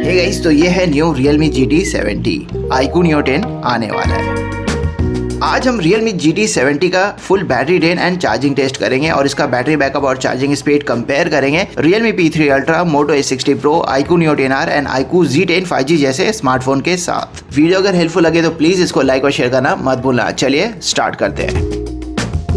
Hey guys, तो ये है new Realme GT 70 iQOO Neo 10 आने वाला है। आज हम Realme GT 70 का full battery drain and charging test करेंगे और इसका बैटरी बैकअप और चार्जिंग स्पीड कंपेयर करेंगे Realme P3 Ultra, Moto A60 Pro, iQOO Neo 10R and iQOO Z10 5G जैसे स्मार्टफोन के साथ। वीडियो अगर हेल्पफुल लगे तो प्लीज इसको लाइक और शेयर करना मत भूलना। चलिए स्टार्ट करते हैं।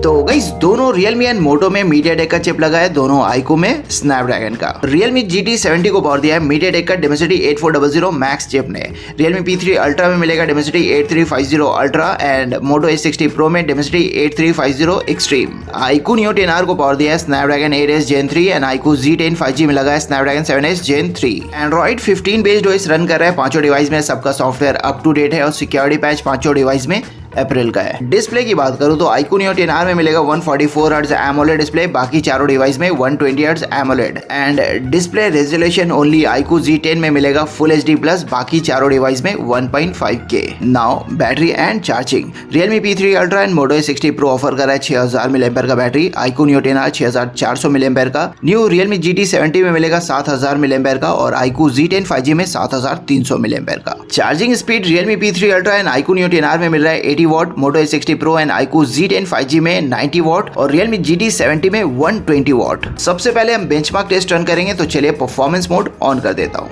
तो गाइस, दोनों Realme एंड Moto में MediaTek का चिप लगा है, दोनों iQOO में Snapdragon का। Realme GT 70 को पावर दिया है MediaTek का Dimensity 8400 Max चिप ने। Realme P3 Ultra में मिलेगा Dimensity 8350 Ultra and Moto A60 Pro में Dimensity 8350 Extreme। iQOO Neo 10R को पावर दिया है Snapdragon 8s Gen 3 and iQOO Z10 5G में लगा है Snapdragon 7s Gen 3। Android 15 based OS run कर रहा है पांचों डिवाइस में, सबका सॉफ्टवेयर अप टू डेट है और सिक्योरिटी पैच पांचों डिवाइस में अप्रैल का है। डिस्प्ले की बात करूं तो iQOO Neo 10R में मिलेगा 144 Hz AMOLED डिस्प्ले, बाकी चारों डिवाइस में 120 Hz AMOLED and display resolution only iQOO Z10 में मिलेगा Full HD प्लस, बाकी चारों डिवाइस में 1.5K। Now battery and charging. Realme P3 Ultra and Moto A60 Pro offer कर रहा है 6000 mAh का battery, iQOO Neo 10R 6400 mAh का, न्यू Realme GT 70 में मिलेगा 7000 mAh का और iQOO Z10 5G में 7300 mAh का। Charging speed Realme P3 Ultra and iQOO Neo 10R में मिल रहा है 80 वाट, Moto A60 Pro and iQOO Z10 5G में 90 वाट और Realme GT 70 में 120 वाट। सबसे पहले हम बेंचमार्क टेस्ट रन करेंगे, तो चलिए परफॉर्मेंस मोड ऑन कर देता हूं।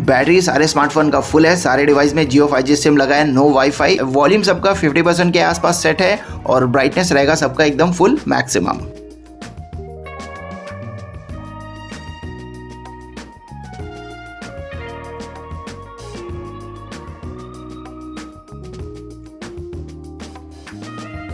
बैटरी सारे स्मार्टफोन का फुल है, सारे डिवाइस में Jio 5G सिम लगा है, नो वाईफाई। वॉल्यूम सबका 50% के आसपास सेट है और ब्राइटनेस रहेगा सबका एकदम फुल मैक्सिमम।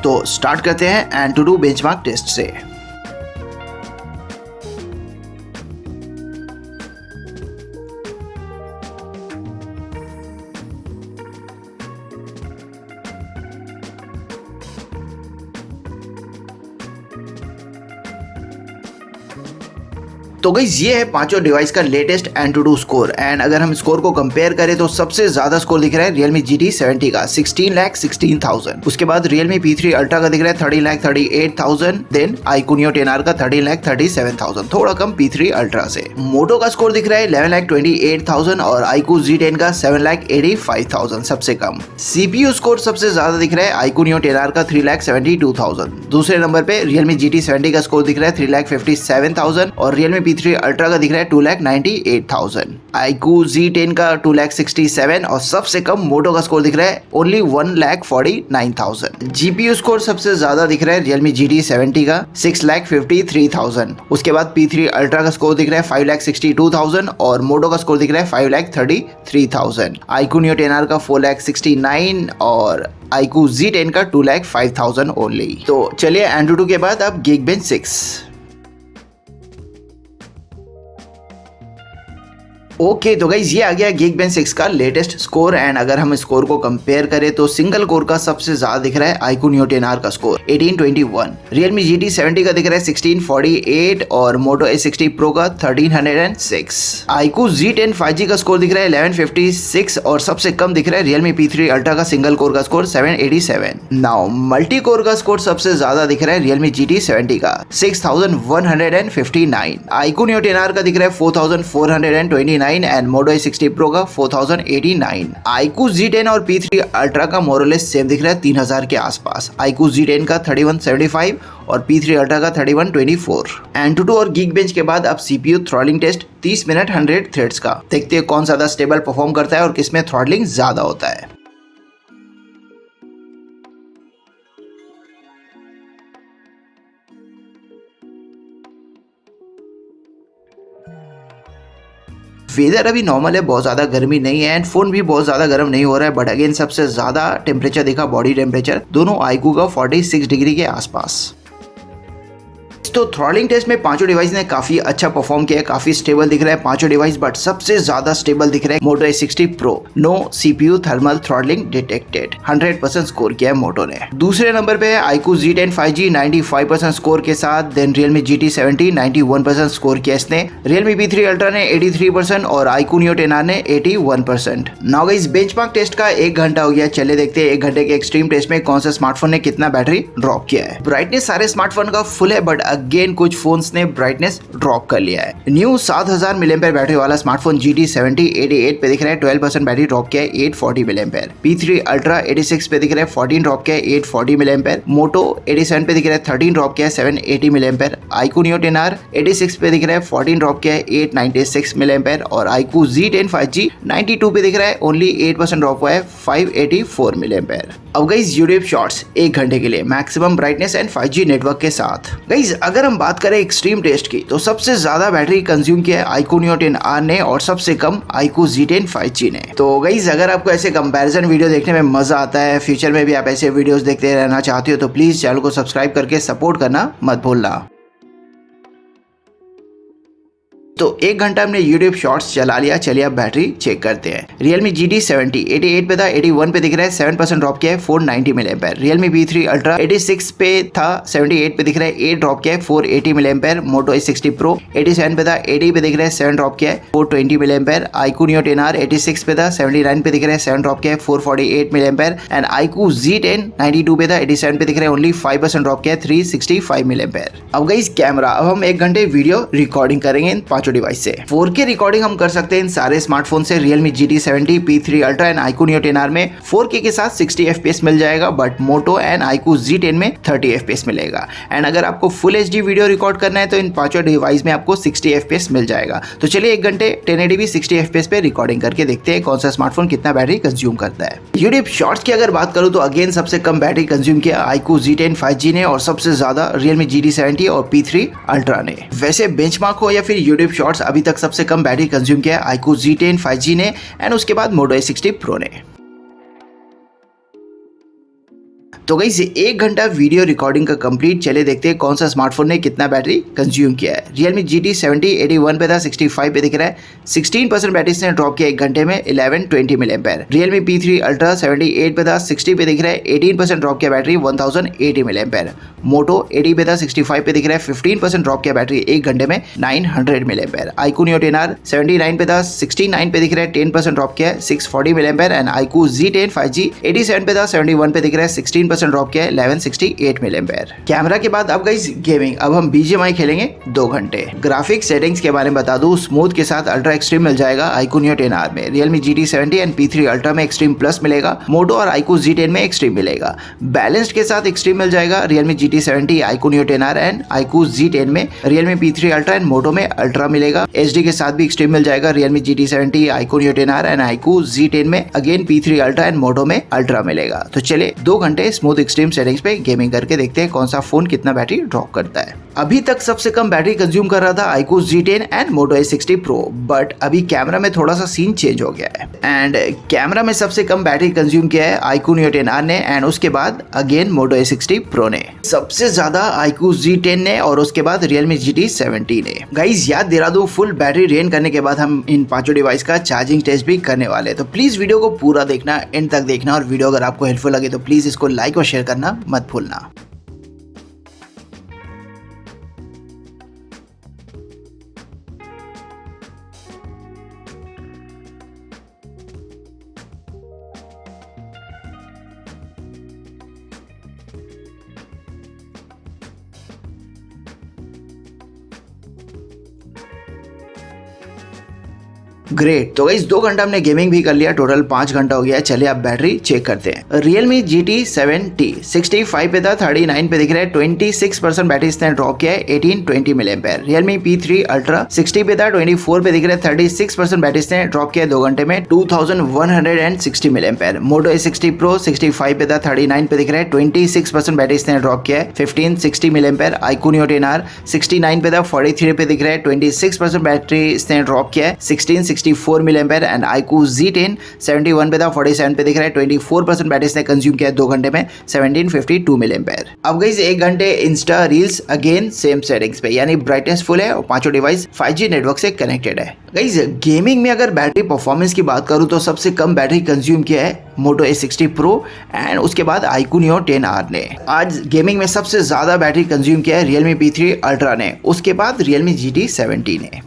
तो स्टार्ट करते हैं AnTuTu बेंचमार्क टेस्ट से। तो गाइस, ये है पांचों डिवाइस का लेटेस्ट AnTuTu स्कोर एंड अगर हम स्कोर को कंपेयर करें तो सबसे ज्यादा स्कोर दिख रहा है Realme GT 70 का 16,16,000। उसके बाद Realme P3 Ultra का दिख रहा है 30,38,000। देन iQOO Neo 10R का 30,37,000, थोड़ा कम P3 Ultra से। Moto का स्कोर दिख रहा है 11,28,000 और iQOO Z10 का 7,85,000, सबसे कम। CPU स्कोर सबसे ज्यादा दिख रहा है iQOO Neo 10R का 3,72,000। दूसरे नंबर पे Realme GT 70 का स्कोर दिख रहा है 3,57,000 और Realme P3 Ultra का दिख रहा है 2,98,000। iQOO Z10 का 2,67,000 और सबसे कम Moto का स्कोर दिख रहा है ओनली 1,49,000। GPU स्कोर सबसे ज्यादा दिख रहा है Realme GT 70 का 6,53,000। उसके बाद P3 Ultra का स्कोर दिख रहा है 5,62,000 और Moto का स्कोर दिख रहा है 5,33,000। iQOO Neo 10R का 4,69,000 और iQOO Z10 का 2,05,000 ओनली। तो चलिए AnTuTu के बाद अब Geekbench 6। ओके, तो गाइस, ये आ गया Geekbench 6 का लेटेस्ट स्कोर एंड अगर हम स्कोर को कंपेयर करें तो सिंगल कोर का सबसे ज्यादा दिख रहा है iQOO Neo 10R का स्कोर 1821, Realme GT 70 का दिख रहा है 1648 और Moto A60 Pro का 1306। iQOO Z10 5G का स्कोर दिख रहा है 1156 और सबसे कम दिख रहा है Realme P3 Ultra का सिंगल कोर का स्कोर 787। नाउ मल्टी कोर का स्कोर सबसे ज्यादा दिख रहा है Realme GT 70 का 6159, iQOO Neo 10R का दिख रहा है 4429 एंड Moto A60 Pro का 4089। iQOO Z10 और P3 Ultra का मोरलेस सेम दिख रहा है 3000 के आसपास, iQOO Z10 का 3175 और P3 Ultra का 3124। AnTuTu और Geekbench के बाद अब CPU throttling test 30 minute 100 threads का। देखते हैं कौन ज्यादा स्टेबल परफॉर्म करता है और किसमें थ्रॉटलिंग ज्यादा होता है। वेदर अभी नॉर्मल है, बहुत ज़्यादा गर्मी नहीं है एंड फोन भी बहुत ज़्यादा गर्म नहीं हो रहा है, बट अगेन सबसे ज़्यादा टेम्परेचर देखा बॉडी टेम्परेचर दोनों iQOO का 46 डिग्री के आसपास। तो थ्रॉटलिंग टेस्ट में पांचों डिवाइस ने काफी अच्छा परफॉर्म किया है, काफी स्टेबल दिख रहा है पांचों डिवाइस, बट सबसे ज्यादा स्टेबल दिख रहा है Moto A60 Pro। No CPU thermal throttling detected, 100% score किया है Moto ने। दूसरे नंबर पे है iQOO Z10 5G 95% स्कोर के साथ, देन Realme GT 70 91% स्कोर किया इसने, Realme P3 Ultra ने 83% और iQOO Neo 10R ने 81%। नाउ गाइस, बेंचमार्क टेस्ट का 1 घंटा हो गया, चले देखते हैं 1 घंटे के एक्सट्रीम टेस्ट में कौन सा स्मार्टफोन ने कितना बैटरी ड्रॉप किया है। ब्राइटनेस सारे स्मार्टफोन का फुल है, बट अगेन कुछ फोन्स ने ब्राइटनेस ड्रॉप कर लिया है। न्यू 7000 mAh बैटरी वाला स्मार्टफोन GT70 88 पे दिख रहा है 12% बैटरी ड्रॉप किया है 840 mAh। P3 Ultra 86 पे दिख रहा है 14 ड्रॉप किया है 840 mAh। Moto 87 पे दिख रहा है 13 ड्रॉप किया है 780 mAh। iQOO Neo 10R 86 पे दिख रहा है 14 ड्रॉप किया है 896 mAh और iQOO Z10 5G 92 पे दिख रहा है ओनली 8% ड्रॉप हुआ है 584 mAh। अब गाइस यूट्यूब शॉर्ट्स 1 घंटे के लिए maximum brightness and 5G network के साथ। गाइस अगर हम बात करें एक्सट्रीम टेस्ट की तो सबसे ज्यादा बैटरी कंज्यूम किया है iQOO Neo 10R ने और सबसे कम iQOO Z10 5G ने। तो गाइस अगर आपको ऐसे कंपैरिजन वीडियो देखने में मजा आता है, फ्यूचर में भी आप ऐसे वीडियोस देखते रहना चाहते हो तो प्लीज चैनल को सब्सक्राइब करके सपोर्ट करना मत भूलना। तो 1 घंटा हमने YouTube शॉर्ट्स चला लिया, चलिए अब बैटरी चेक करते हैं। Realme GT70 88 पे था 81 पे दिख रहा है 7% ड्रॉप किया है 490 mAh। Realme B3 Ultra 86 पे था 78 पे दिख रहा है 8 ड्रॉप किया है 480 mAh। Moto A60 Pro 87 पे था 80 पे दिख रहा है 7 ड्रॉप किया है 420 mAh। iQOO Neo 10R 86 पे था 79 पे दिख रहा है 7 ड्रॉप किया है 448 mAh एंड iQOO Z10 92 पे था 87 पे दिख रहा है ओनली 5% ड्रॉप किया है 365 mAh। अब गाइस कैमरा, अब हम 1 घंटे वीडियो रिकॉर्डिंग करेंगे इन पांचों डिवाइस से। 4K रिकॉर्डिंग हम कर सकते हैं इन सारे स्मार्टफोन से। Realme GT70 P3 Ultra and iQOO Neo 10R में 4K के साथ 60 FPS मिल जाएगा, but Moto and iQOO Z10 में 30 FPS मिलेगा। एंड अगर आपको फुल HD वीडियो रिकॉर्ड करना है तो इन पांचों डिवाइस में आपको 60 FPS मिल जाएगा। तो चलिए 1 घंटे 1080p 60 FPS पे रिकॉर्डिंग करके देखते हैं कौन सा स्मार्टफोन कितना बैटरी कंज्यूम करता है। YouTube शॉर्ट्स की अगर बात करूं तो अगेन सबसे कम बैटरी कंज्यूम किया iQOO Z10 5G ने और सबसे ज्यादा Realme GT70 और P3 Ultra ने। वैसे बेंचमार्क हो या फिर YouTube शॉर्ट्स, अभी तक सबसे कम बैटरी कंज्यूम किया है iQOO Z10 5G ने एंड उसके बाद Moto A60 Pro ने। तो गाइस 1 घंटा वीडियो रिकॉर्डिंग का कंप्लीट, चले देखते हैं कौन सा स्मार्टफोन ने कितना बैटरी कंज्यूम किया है। Realme GT70 81 पे था 65 पे दिख रहा है 16% बैटरी से ड्रॉप किया 1 घंटे में 1120 mAh। Realme P3 Ultra 78 पे था 60 पे दिख रहा है 18% ड्रॉप किया बैटरी 1080 mAh। Moto 80 पे था 65 पे दिख रहा है 15% ड्रॉप किया बैटरी 1 घंटे में 900 mAh। iQOO Neo 10R 79 पे था 69 पे दिख रहा है 10% ड्रॉप किया 640 mAh and iQOO Z10 5G 87 पे था 71 पे दिख रहा है 16% ड्रॉप किया है 1168 mAh। कैमरा के बाद अब गाइस गेमिंग, अब हम BGMI खेलेंगे 2 घंटे। ग्राफिक सेटिंग्स के बारे में बता दूं, स्मूथ के साथ अल्ट्रा एक्सट्रीम मिल जाएगा iQOO Neo 10R में। Realme GT70 and P3 Ultra में एक्सट्रीम प्लस मिलेगा, Moto और iQOO Z10 में एक्सट्रीम मिलेगा। बैलेंस्ड के साथ एक्सट्रीम मिल जाएगा Realme GT70 iQOO Neo 10R and iQOO Z10 में। Realme P3 Ultra and Moto में अल्ट्रा मिलेगा। HD के साथ भी एक्सट्रीम मिल जाएगा Realme GT70 iQOO Neo 10R and iQOO Z10 में। Again P3 Ultra and Moto में अल्ट्रा मिलेगा। तो चले 2 घंटे स्मूथ एक्सट्रीम सेटिंग्स पे गेमिंग करके देखते हैं कौन सा फोन कितना बैटरी ड्रॉप करता है। अभी तक सबसे कम बैटरी कंज्यूम कर रहा था iQOO Z10 and Moto A60 Pro, but अभी कैमरा में थोड़ा सा सीन चेंज हो गया है एंड कैमरा में सबसे कम बैटरी कंज्यूम किया है iQOO Neo 10R ने एंड उसके बाद अगेन Moto A60 Pro ने। सबसे ज्यादा iQOO Z10 ने और उसके बाद Realme GT70 ने। गाइस याद दिला दूं, फुल बैटरी ड्रेन करने के बाद हम इन पांचों डिवाइस का चार्जिंग टेस्ट भी करने वाले हैं। तो प्लीज वीडियो को पूरा देखना, एंड तक देखना, और वीडियो अगर आपको हेल्पफुल लगे तो प्लीज इसको लाइक और शेयर करना मत भूलना। ग्रेट। तो गाइस 2 घंटा हमने गेमिंग भी कर लिया, टोटल 5 घंटा हो गया है। चलिए अब बैटरी चेक करते हैं। Realme GT70 65 पे था 39 पे दिख रहा है 26% बैटरी इसने ड्रॉप किया है 1820 mAh। Realme P3 Ultra 60 पे था 24 पे दिख रहा है 36% बैटरी इसने ड्रॉप किया 2 घंटे में 2160 mAh। Moto A60 Pro 65 पे था 39 पे दिख रहा है 26% बैटरी इसने ड्रॉप किया है 1560 mAh। iQOO Neo 10R 69 पे था 43 पे दिख रहा है 26% बैटरी इसने ड्रॉप किया है 1664 mAh एंड iQOO Z10 71 पे था 47 पे दिख रहा है 24% बैटरी इसने कंज्यूम किया 2 घंटे में 1752 mAh। अब गाइस 1 घंटे Insta reels again same settings पे, यानी ब्राइटनेस फुल है और पांचों डिवाइस 5G नेटवर्क से कनेक्टेड है। गाइस गेमिंग में अगर बैटरी परफॉर्मेंस की बात करूं तो सबसे कम बैटरी कंज्यूम किया है Moto A60 Pro एंड उसके बाद iQOO Neo 10R ने। आज गेमिंग में सबसे ज्यादा बैटरी कंज्यूम किया है Realme P3 Ultra ने, उसके बाद Realme GT70 ने।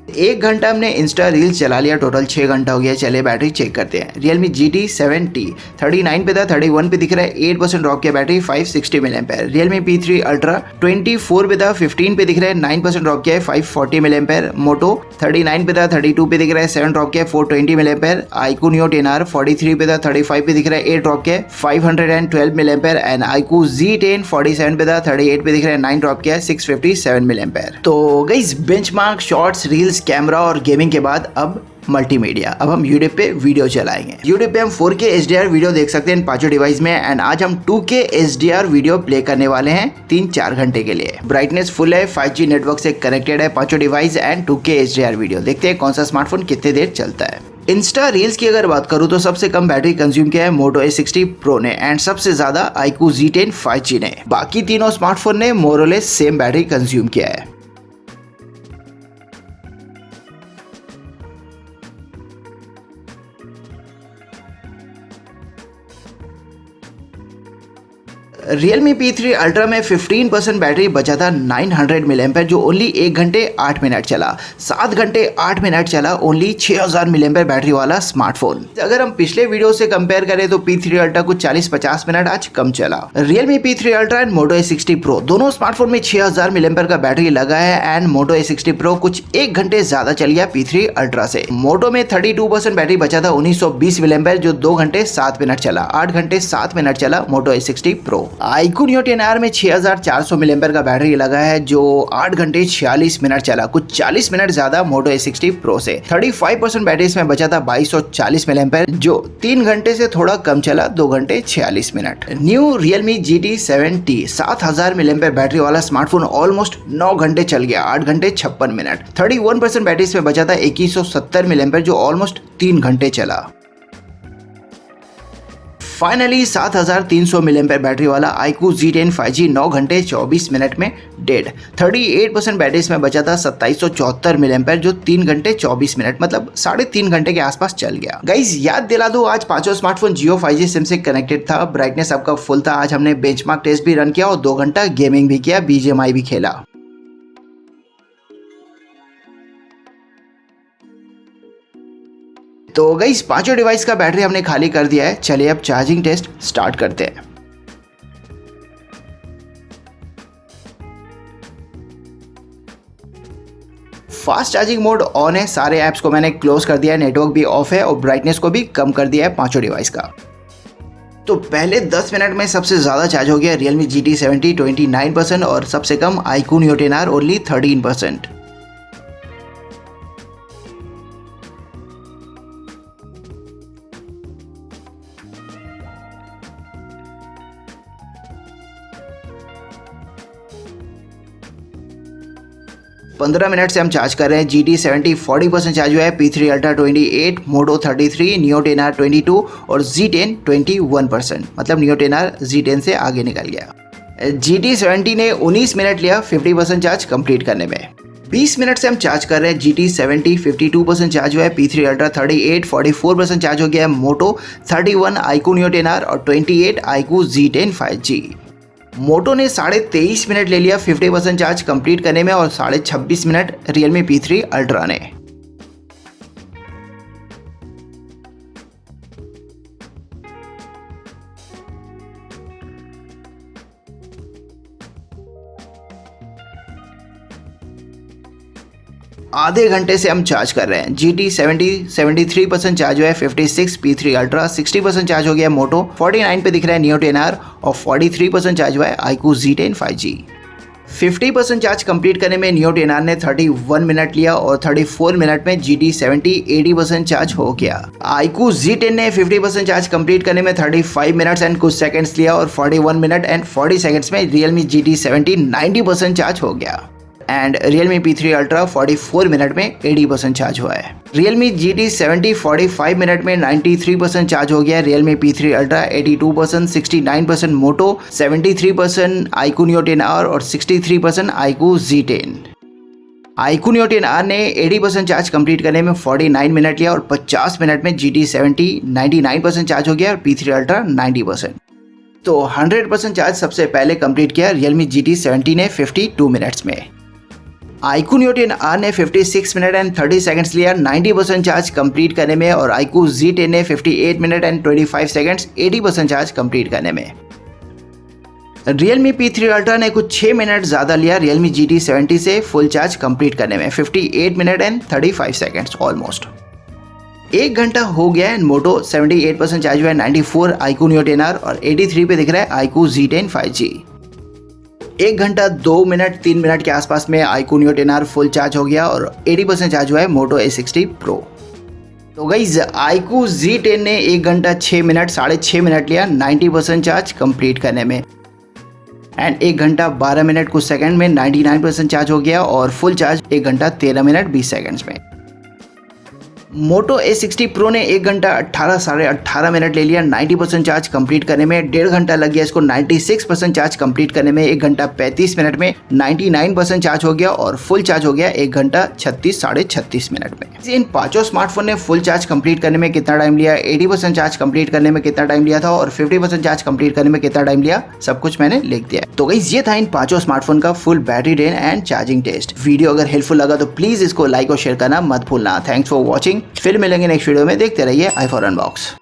1 घंटा हमने इंस्टा रील्स चला लिया, टोटल 6 घंटा हो गया। चलिए बैटरी चेक करते हैं। Realme GT 7T 39 पे था, 31 पे दिख रहा है, 8% ड्रॉप किया battery, 560 mAh। Realme P3 Ultra 24 पे था, 15 पे दिख रहा है, 9% ड्रॉप किया है, 540 mAh। Moto 39 पे था, 32 पे दिख रहा है, 7 ड्रॉप किया है, 420 mAh। iQOO Neo 10R 43 पे था, 35 पे दिख रहा है, 8 ड्रॉप किया है, 512 mAh। एंड iQOO Z10 47 पे था, 38 पे दिख रहा है, 9 ड्रॉप किया है, 657 mAh। तो guys benchmark, shorts, reels, camera और गेमिंग के बाद अब मल्टीमीडिया। अब हम यूट्यूब पे वीडियो चलाएंगे। यूट्यूब पे हम 4K HDR वीडियो देख सकते हैं इन पांचों डिवाइस में। एंड आज हम 2K HDR वीडियो प्ले करने वाले हैं 3-4 घंटे के लिए। ब्राइटनेस फुल है, 5G नेटवर्क से कनेक्टेड है पांचों device and 2K HDR video. देखते हैं कौन सा स्मार्टफोन कितने देर चलता है। इंस्टा रील्स की अगर बात करूं तो सबसे कम बैटरी कंज्यूम किया है Moto A60 Pro ने एंड सबसे ज्यादा iQOO Z10 5G ने। बाकी तीनों स्मार्टफोन ने मोरलेस सेम बैटरी कंज्यूम किया है। Realme P3 Ultra में 15% बैटरी बचा था, 900 mAh जो ओनली 1 घंटे 8 मिनट चला। 7 घंटे 8 मिनट चला ओनली 6000 mAh बैटरी वाला स्मार्टफोन। अगर हम पिछले वीडियो से कंपेयर करें तो P3 Ultra कुछ 40-50 मिनट आज कम चला। Realme P3 Ultra and Moto A60 Pro दोनों स्मार्टफोन में 6000 mAh का बैटरी लगा है एंड Moto A60 Pro कुछ 1 घंटे ज्यादा चल गया P3 Ultra से। Moto में 32% बैटरी बचा था, 1920 mAh जो 2 घंटे 7 मिनट चला। 8 घंटे 7 मिनट चला Moto A60 Pro। iQOO Neo 10R में 6400 mAh का बैटरी लगा है जो 8 घंटे 46 मिनट चला, कुछ 40 मिनट ज्यादा Moto A60 Pro से। 35% बैटरी इसमें बचा था, 2240 mAh जो 3 घंटे से थोड़ा कम चला, 2 घंटे 46 minute. New Realme GT 7T 7000 mAh battery वाला स्मार्टफोन ऑलमोस्ट 9 घंटे चल गया, 8 घंटे 56 मिनट। 31% बैटरी इसमें बचा था, 2170 mAh जो ऑलमोस्ट 3 घंटे चला। फाइनली 7300 mAh बैटरी वाला iQOO Z10 5G 9 घंटे 24 मिनट में डेड। 38% बैटरी इसमें बचा था, 2774 mAh जो 3 घंटे 24 मिनट मतलब 3.5 घंटे के आसपास चल गया। गाइस याद दिला दो, आज पांचों स्मार्टफोन Jio 5G सिम से कनेक्टेड था, ब्राइटनेस आपका फुल था। आज हमने बेंचमार्क टेस्ट भी रन किया और 2 घंटा गेमिंग भी किया, BGMI भी खेला। तो गाइस पांचों डिवाइस का बैटरी हमने खाली कर दिया है। चलिए अब चार्जिंग टेस्ट स्टार्ट करते हैं। फास्ट चार्जिंग मोड ऑन है, सारे ऐप्स को मैंने क्लोज कर दिया है, नेटवर्क भी ऑफ है और ब्राइटनेस को भी कम कर दिया है पांचों डिवाइस का। तो पहले 10 मिनट में सबसे ज्यादा चार्ज हो गया Realme GT 70 29% और सबसे कम iQOO Neo 10R ओनली 13%। पंद्रह मिनट से हम चार्ज कर रहे हैं। GT 70 40% चार्ज हुआ है, P3 Ultra 28, Moto 33, Neo 10R 22 और Z10 21%, मतलब Neo 10R Z10 से आगे निकल गया। GT 70 ने 19 मिनट लिया 50% चार्ज कंप्लीट करने में। 20 मिनट से हम चार्ज कर रहे हैं। GT 70 52% चार्ज हुआ है, P3 Ultra 38 44% चार्ज हो गया है, Moto 31 iQOO Neo 10R और 28 iQOO Z10 5G। मोटो ने 23.5 मिनट ले लिया 50% चार्ज कंप्लीट करने में और 26.5 मिनट Realme P3 Ultra ने। आधे घंटे से हम चार्ज कर रहे हैं। GT 70 73% चार्ज हुआ है, 56 P3 Ultra 60% चार्ज हो गया, Moto 49 पे दिख रहा है Neo 10R और 43% चार्ज हुआ है iQOO Z10 5G। 50% charge complete करने में Neo 10R ने 31 मिनट लिया और 34 मिनट में GT 70 80% चार्ज हो गया। iQOO Z10 ने 50% चार्ज कंप्लीट करने में 35 मिनट्स एंड कुछ सेकंड्स लिया और 41 मिनट एंड 40 सेकंड्स में Realme GT 70 90% चार्ज हो गया and Realme P3 Ultra 44 minute में 80% चार्ज हुआ है। Realme GT 70 45 मिनट में 93% चार्ज हो गया। Realme P3 Ultra 82%, 69% Moto, 73% iQOO Neo 10R और 63% iQOO Z10। iQOO Neo 10R ने 80% चार्ज कंप्लीट करने में 49 मिनट लिया और 50 मिनट में GT 70 99% चार्ज हो गया और P3 Ultra 90%। तो 100% चार्ज सबसे पहले कंप्लीट किया Realme GT 70 ने 52 मिनट्स में। iQOO Neo 10R ने 56 मिनट एंड 30 सेकंड्स लिया 90% चार्ज कंप्लीट करने में और iQOO Z10 ने 58 minute and 25 seconds 80% charge complete करने में। Realme P3 Ultra ने कुछ 6 मिनट ज़्यादा लिया Realme GT 70 से फुल चार्ज कंप्लीट करने में 58 मिनट एंड 35 सेकंड्स ऑलमोस्ट। 1 घंटा हो गया एंड मोटो 78% चार्ज हुआ है 94 iQOO Neo 10R और 83 पे दिख रहा है iQOO Z10 5G। 1 घंटा 2 मिनट 3 मिनट के आसपास में iQOO Neo 10R full charge हो गया और 80% चार्ज हुआ है मोटो A60 Pro। तो गाइज iQOO Z10 ने 1 घंटा 6 मिनट 6.5 मिनट लिया 90% चार्ज कंप्लीट करने में एंड 1 घंटा 12 मिनट कुछ सेकंड में 99% चार्ज हो गया और फुल चार्ज 1 घंटा 13 मिनट 20 सेकंड्स में। मोटो A60 Pro ने 1 घंटा 18 मिनट ले लिया 90% चार्ज कंप्लीट करने में। 1.5 घंटा लग गया इसको 96% चार्ज कंप्लीट करने में। 1 घंटा 35 मिनट में 99% चार्ज हो गया और फुल चार्ज हो गया 1 घंटा 36 मिनट में। इन पांचों स्मार्टफोन ने फुल चार्ज कंप्लीट करने में कितना टाइम लिया, 80% चार्ज कंप्लीट करने में कितना टाइम लिया था और 50% चार्ज कंप्लीट करने में कितना टाइम लिया, सब कुछ मैंने लिख दिया। तो गाइस ये था इन पांचों स्मार्टफोन का full battery drain and charging test. Video अगर हेल्पफुल लगा तो प्लीज इसको लाइक और शेयर करना मत भूलना। Thanks for watching. फिर मिलेंगे नेक्स्ट वीडियो में। देखते रहिए आई फॉर अनबॉक्स।